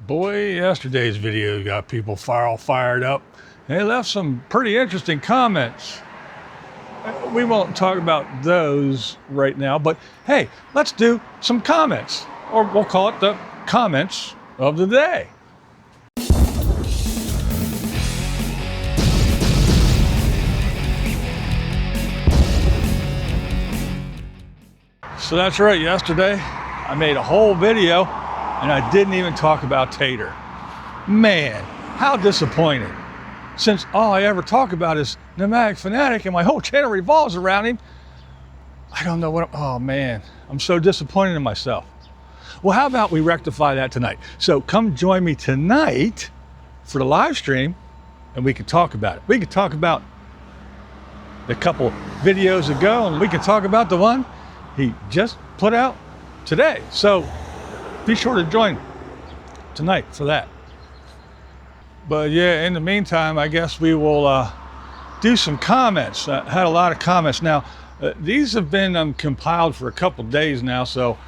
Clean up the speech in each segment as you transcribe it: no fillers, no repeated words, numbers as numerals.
Boy, yesterday's video got people all fired up. They left some pretty interesting comments. We won't talk about those right now, but hey, let's do some comments, or we'll call it the comments of the day. So that's right, yesterday I made a whole video and I didn't even talk about Tater. Man, how disappointing. Since all I ever talk about is Nomadic Fanatic and my whole channel revolves around him, I don't know what, oh man, I'm so disappointed in myself. Well, how about we rectify that tonight? So come join me tonight for the live stream and we can talk about it. We can talk about the couple videos ago and we can talk about the one he just put out today. So be sure to join tonight for that. But yeah, in the meantime, I guess we will do some comments. I had a lot of comments. Now, these have been compiled for a couple days now, so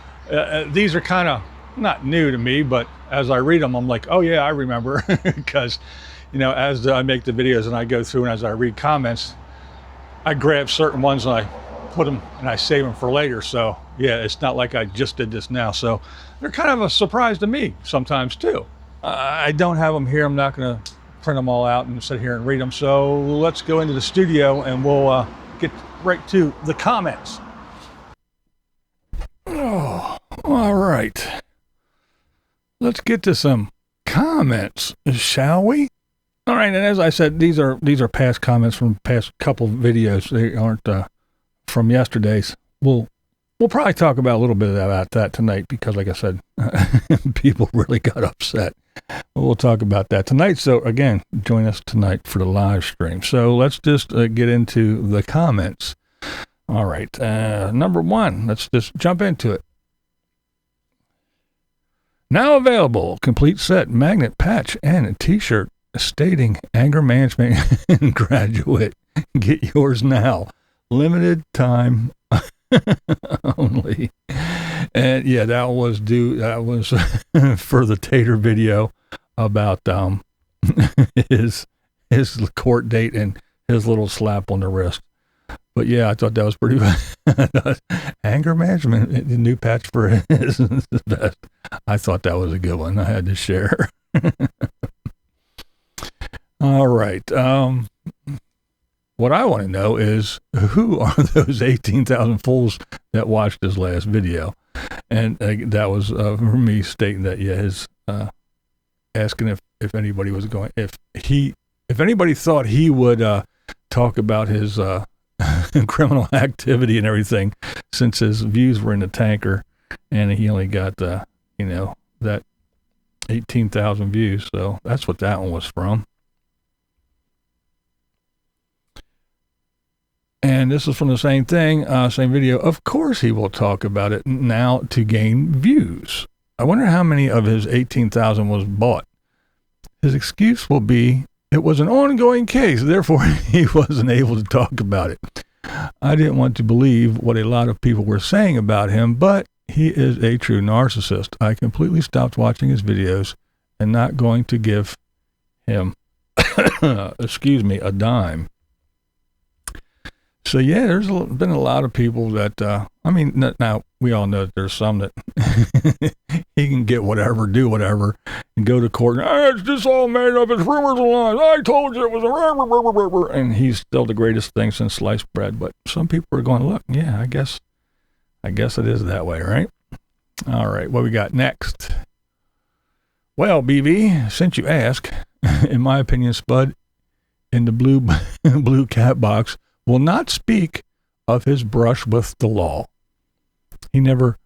these are kind of not new to me, but as I read them, I'm like, oh yeah, I remember. Because, you know, as I make the videos and I go through and as I read comments, I grab certain ones and I put them and I save them for later. So yeah, it's not like I just did this now. So they're kind of a surprise to me sometimes too. I don't have them here. I'm not going to print them all out and sit here and read them. So let's go into the studio and we'll get right to the comments. Oh, all right. Let's get to some comments, shall we? All right. And as I said, these are past comments from past couple videos. They aren't from yesterday's. We'll probably talk about a little bit about that tonight because, like I said, people really got upset. We'll talk about that tonight. So again, join us tonight for the live stream. So let's just get into the comments. All right. Number one, let's just jump into it. Now available, complete set, magnet patch, and a t-shirt stating anger management graduate. Get yours now. Limited time only. And yeah, that was for the Tater video about his court date and his little slap on the wrist. But yeah, I thought that was pretty anger management, the new patch for his best. I thought that was a good one. I had to share. All right. What I want to know is who are those 18,000 fools that watched his last video? And that was from me stating that, yeah, his asking if anybody was going, if anybody thought he would talk about his criminal activity and everything, since his views were in the tanker, and he only got that 18,000 views. So that's what that one was from. And this is from the same thing, same video. Of course he will talk about it now to gain views. I wonder how many of his 18,000 was bought. His excuse will be, it was an ongoing case, therefore he wasn't able to talk about it. I didn't want to believe what a lot of people were saying about him, but he is a true narcissist. I completely stopped watching his videos and not going to give him, a dime. So yeah, there's been a lot of people that, now we all know that there's some that he can get whatever, do whatever, and go to court. And, it's just all made up. It's rumors and lies. I told you it was a and he's still the greatest thing since sliced bread. But some people are going, look, yeah, I guess it is that way, right? All right, what we got next? Well, BB, since you ask, in my opinion, Spud in the blue cat box will not speak of his brush with the law. He'd never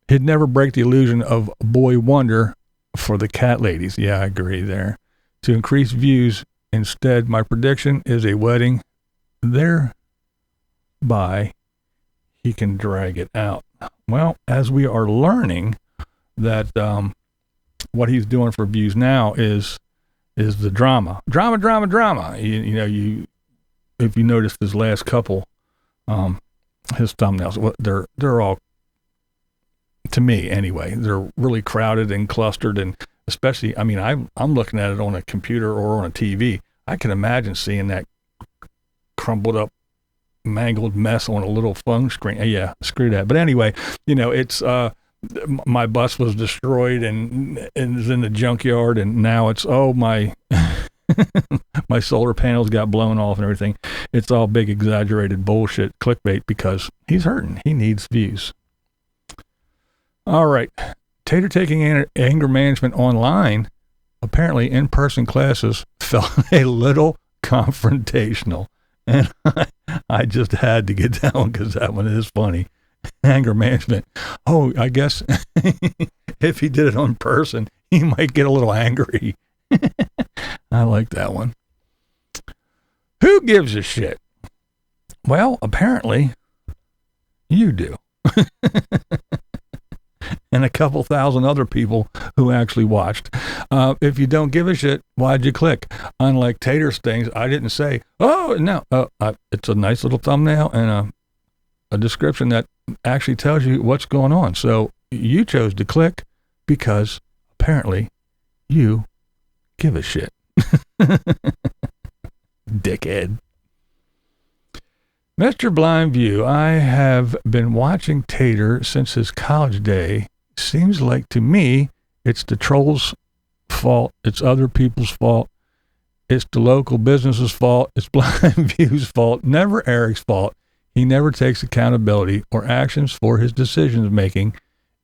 break the illusion of boy wonder for the cat ladies. Yeah, I agree there. To increase views, instead, my prediction is a wedding. Thereby, he can drag it out. Well, as we are learning that what he's doing for views now is the drama. If you notice his last couple, his thumbnails, they're all to me anyway. They're really crowded and clustered, and especially, I mean, I'm looking at it on a computer or on a TV. I can imagine seeing that crumbled up, mangled mess on a little phone screen. Yeah, screw that. But anyway, you know, it's my bus was destroyed and is in the junkyard, and now it's my my solar panels got blown off and everything. It's all big exaggerated bullshit clickbait because he's hurting. He needs views. All right. Tater taking anger management online. Apparently in-person classes felt a little confrontational. And I just had to get that one because that one is funny. Anger management. Oh, I guess if he did it on person, he might get a little angry. I like that one. Who gives a shit? Well, apparently you do. And a couple thousand other people who actually watched. If you don't give a shit, why'd you click? Unlike Tater's things, I didn't say, oh, no. It's a nice little thumbnail and a description that actually tells you what's going on. So you chose to click because apparently you give a shit. Dickhead. Mr. BlindView, I have been watching Tater since his college day. Seems like to me it's the trolls' fault. It's other people's fault. It's the local business's fault. It's BlindView's fault. Never Eric's fault. He never takes accountability or actions for his decisions making.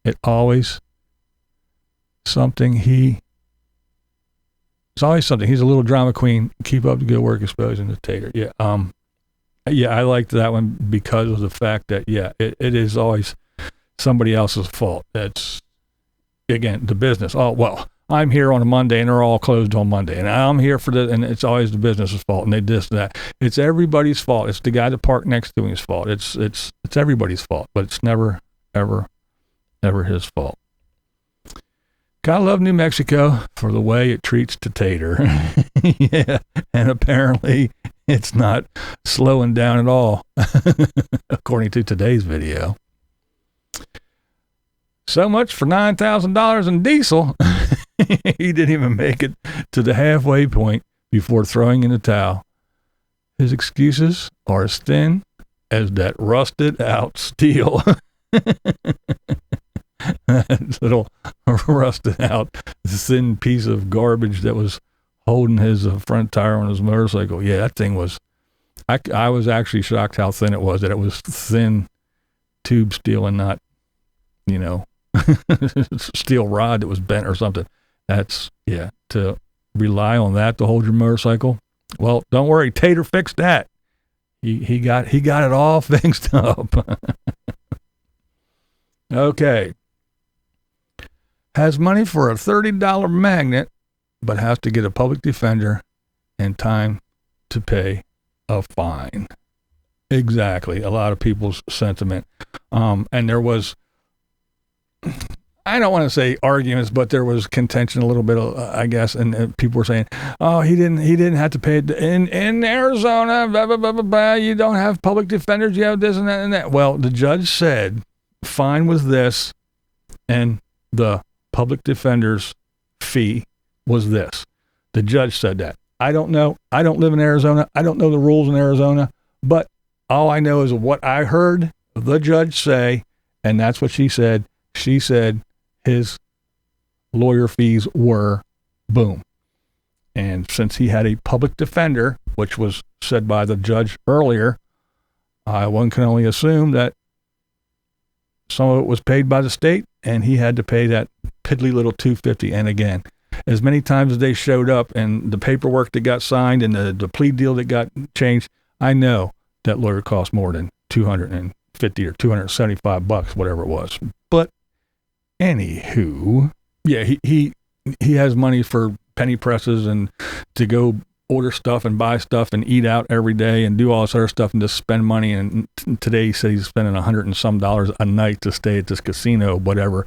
It's always something. He's always something. He's a little drama queen. Keep up the good work exposing the Tater. Yeah. Yeah, I liked that one because of the fact that, yeah, it is always somebody else's fault. That's, again, the business. Oh, well, I'm here on a Monday and they're all closed on Monday. And I'm here for and it's always the business's fault. And they this and that. It's everybody's fault. It's the guy that parked next to him's fault. It's everybody's fault, but it's never, ever, ever his fault. Gotta love New Mexico for the way it treats the Tater. Yeah, and apparently it's not slowing down at all, according to today's video. So much for $9,000 in diesel. He didn't even make it to the halfway point before throwing in the towel. His excuses are as thin as that rusted out steel. That little rusted out thin piece of garbage that was holding his front tire on his motorcycle. Yeah, that thing was, I was actually shocked how thin it was, that it was thin tube steel and not, steel rod that was bent or something. That's, yeah, to rely on that to hold your motorcycle. Well, don't worry, Tater fixed that. He got it all fixed up. Okay. Has money for a $30 magnet, but has to get a public defender and time to pay a fine. Exactly. A lot of people's sentiment. And there was, I don't want to say arguments, but there was contention a little bit, I guess. And people were saying, oh, he didn't have to pay it. In Arizona, blah, blah, blah, blah, blah, you don't have public defenders. You have this and that and that. Well, the judge said, fine was this, and the public defender's fee was this. The judge said that. I don't know. I don't live in Arizona. I don't know the rules in Arizona, but all I know is what I heard the judge say, and that's what she said. She said his lawyer fees were boom. And since he had a public defender, which was said by the judge earlier, one can only assume that some of it was paid by the state, and he had to pay that piddly little $250. And again, as many times as they showed up and the paperwork that got signed and the plea deal that got changed, I know that lawyer cost more than $250 or $275, whatever it was. But anywho, yeah, he has money for penny presses and to go order stuff and buy stuff and eat out every day and do all this other stuff and just spend money. And today he said he's spending $100 and some a night to stay at this casino, whatever.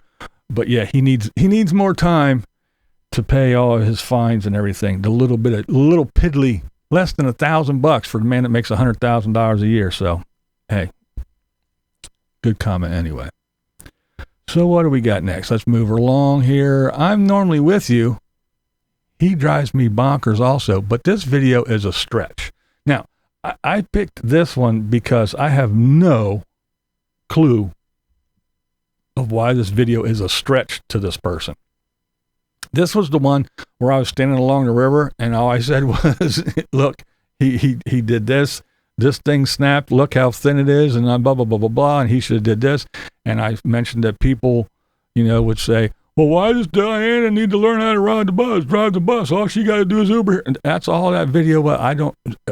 But yeah, he needs more time to pay all of his fines and everything. The little piddly, less than $1,000 for the man that makes $100,000 a year. So, hey, good comment anyway. So what do we got next? Let's move along here. I'm normally with you. He drives me bonkers also, but this video is a stretch. Now, I picked this one because I have no clue of why this video is a stretch to this person. This was the one where I was standing along the river and all I said was, look, he did this. This thing snapped. Look how thin it is, and blah, blah, blah, blah, blah, and he should have did this. And I mentioned that people, would say, well, why does Diana need to learn how to drive the bus? All she got to do is Uber. And that's all that video. But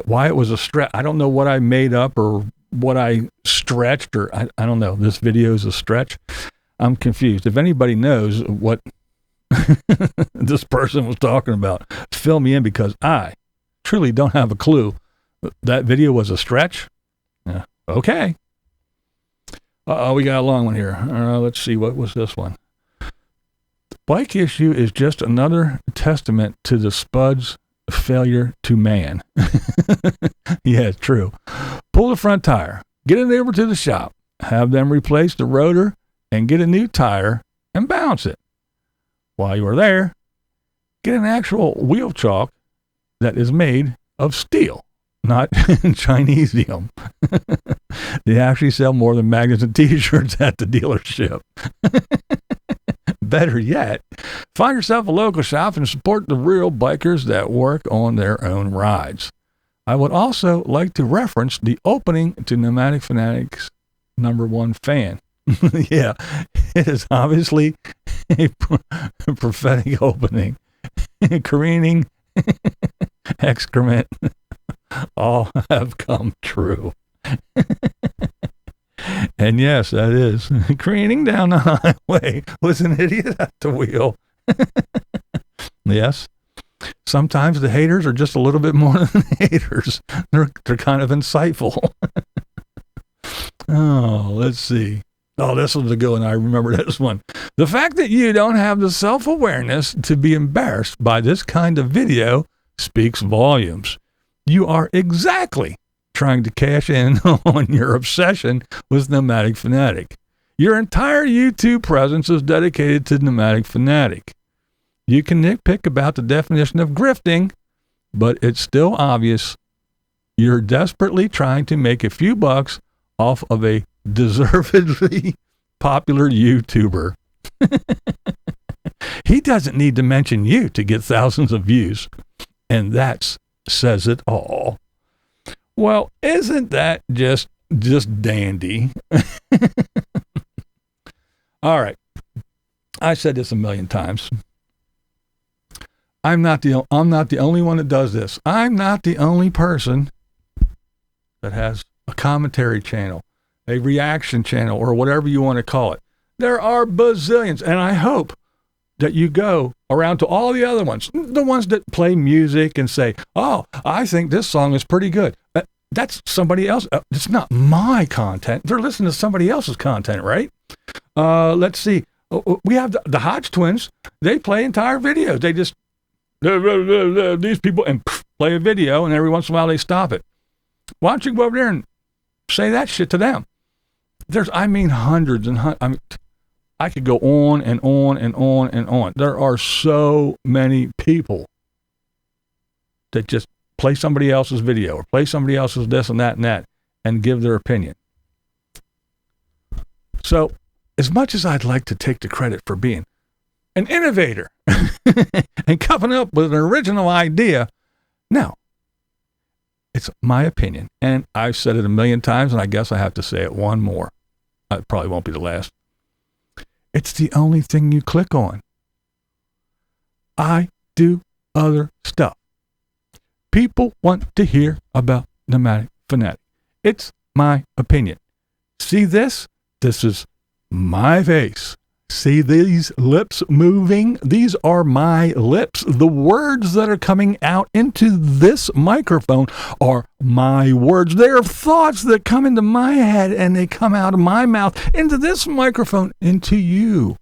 why it was a stretch. I don't know what I made up or what I stretched, or I don't know. This video is a stretch. I'm confused. If anybody knows what this person was talking about, fill me in, because I truly don't have a clue. That video was a stretch? Yeah. Okay. We got a long one here. Let's see. What was this one? The bike issue is just another testament to the Spud's failure to man. Yeah, true. Pull the front tire. Get it over to the shop. Have them replace the rotor and get a new tire and bounce it. While you are there, get an actual wheel chalk that is made of steel. Not Chinesium. They actually sell more than magnets and t-shirts at the dealership. Better yet, find yourself a local shop and support the real bikers that work on their own rides. I would also like to reference the opening to Pneumatic Fanatics #1 fan. Yeah, it is obviously a prophetic opening. Careening, excrement, all have come true. And yes, that is. Careening down the highway was an idiot at the wheel. Yes. Sometimes the haters are just a little bit more than haters. They're kind of insightful. Oh, let's see. Oh, this was a good one. I remember this one. The fact that you don't have the self-awareness to be embarrassed by this kind of video speaks volumes. You are exactly trying to cash in on your obsession with Pneumatic Fanatic. Your entire YouTube presence is dedicated to Pneumatic Fanatic. You can nitpick about the definition of grifting, but it's still obvious you're desperately trying to make a few bucks off of a deservedly popular YouTuber. He doesn't need to mention you to get thousands of views, and that says it all. Well, isn't that just dandy? All right. I said this a million times. I'm not the only one that does this. I'm not the only person that has a commentary channel, a reaction channel, or whatever you want to call it. There are bazillions, and I hope that you go around to all the other ones, the ones that play music and say, oh, I think this song is pretty good. That's somebody else. It's not my content. They're listening to somebody else's content, right? Let's see. We have the Hodge twins. They play entire videos. They just, these people, and play a video, and every once in a while they stop it. Why don't you go over there and say that shit to them? There's, hundreds and hundreds. I could go on and on and on and on. There are so many people that just play somebody else's video or play somebody else's this and that and give their opinion. So as much as I'd like to take the credit for being an innovator and coming up with an original idea, no, it's my opinion. And I've said it a million times, and I guess I have to say it one more. It probably won't be the last. It's the only thing you click on. I do other stuff. People want to hear about Pneumatic Fanatic. It's my opinion. See this? This is my face. See these lips moving? These are my lips. The words that are coming out into this microphone are my words. They are thoughts that come into my head and they come out of my mouth into this microphone, into you.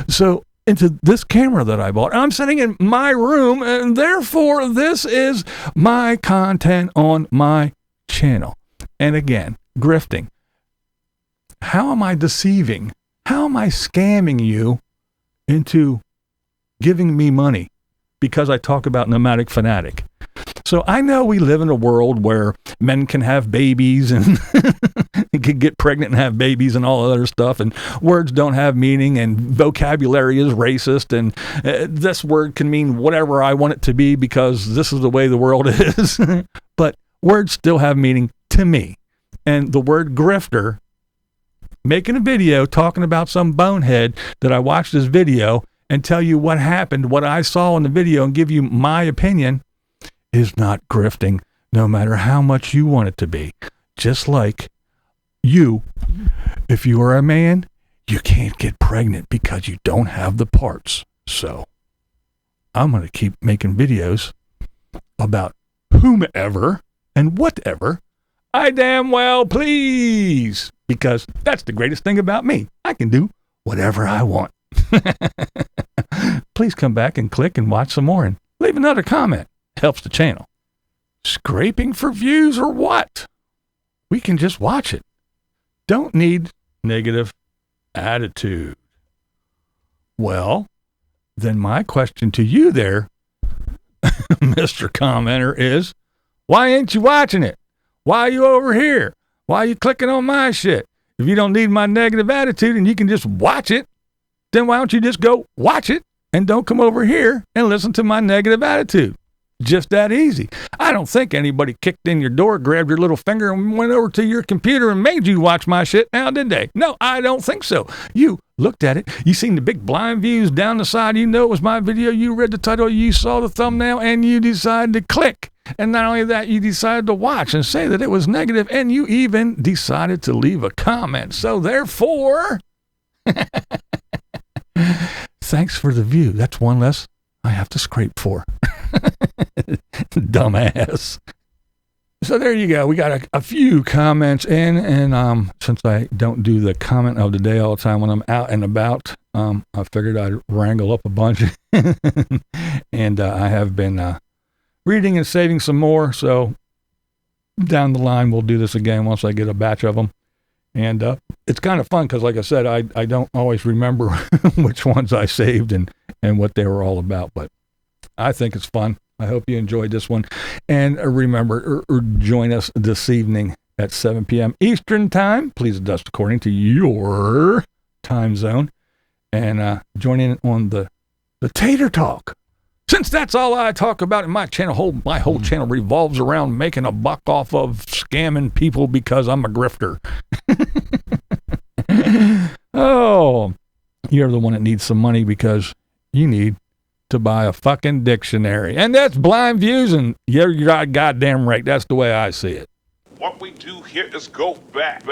So into this camera that I bought. I'm sitting in my room, and therefore this is my content on my channel. And again, grifting. How am I deceiving? How am am I scamming you into giving me money because I talk about Nomadic Fanatic? So I know we live in a world where men can have babies and can get pregnant and have babies and all other stuff, and words don't have meaning, and vocabulary is racist, and this word can mean whatever I want it to be because this is the way the world is. But words still have meaning to me. And the word grifter, making a video talking about some bonehead that I watched this video and tell you what happened, what I saw in the video, and give you my opinion, is not grifting, no matter how much you want it to be. Just like you, if you are a man, you can't get pregnant because you don't have the parts. So I'm going to keep making videos about whomever and whatever I damn well please, because that's the greatest thing about me. I can do whatever I want. Please come back and click and watch some more and leave another comment. Helps the channel. Scraping for views or what? We can just watch it. Don't need negative attitude. Well, then my question to you there, Mr. Commenter, is why ain't you watching it? Why are you over here? Why are you clicking on my shit? If you don't need my negative attitude and you can just watch it, then why don't you just go watch it and don't come over here and listen to my negative attitude? Just that easy. I don't think anybody kicked in your door, grabbed your little finger, and went over to your computer and made you watch my shit now, did they? No, I don't think so. You looked at it. You seen the big blind views down the side. You know it was my video. You read the title. You saw the thumbnail, and you decided to click. And not only that, you decided to watch and say that it was negative, and you even decided to leave a comment. So therefore, thanks for the view. That's one less I have to scrape for. Dumbass. So there you go. We got a few comments in, and since I don't do the comment of the day all the time when I'm out and about, I figured I'd wrangle up a bunch. And I have been reading and saving some more, so down the line we'll do this again once I get a batch of them. And it's kind of fun because, like I said, I don't always remember which ones I saved and what they were all about, but I think it's fun. I hope you enjoyed this one. And remember, join us this evening at 7 p.m. Eastern Time. Please adjust according to your time zone. And join in on the Tater Talk. Since that's all I talk about in my channel, my whole channel revolves around making a buck off of scamming people because I'm a grifter. Oh, you're the one that needs some money because you need to buy a fucking dictionary. And that's Blind Views, and you're goddamn right. That's the way I see it. What we do here is go back.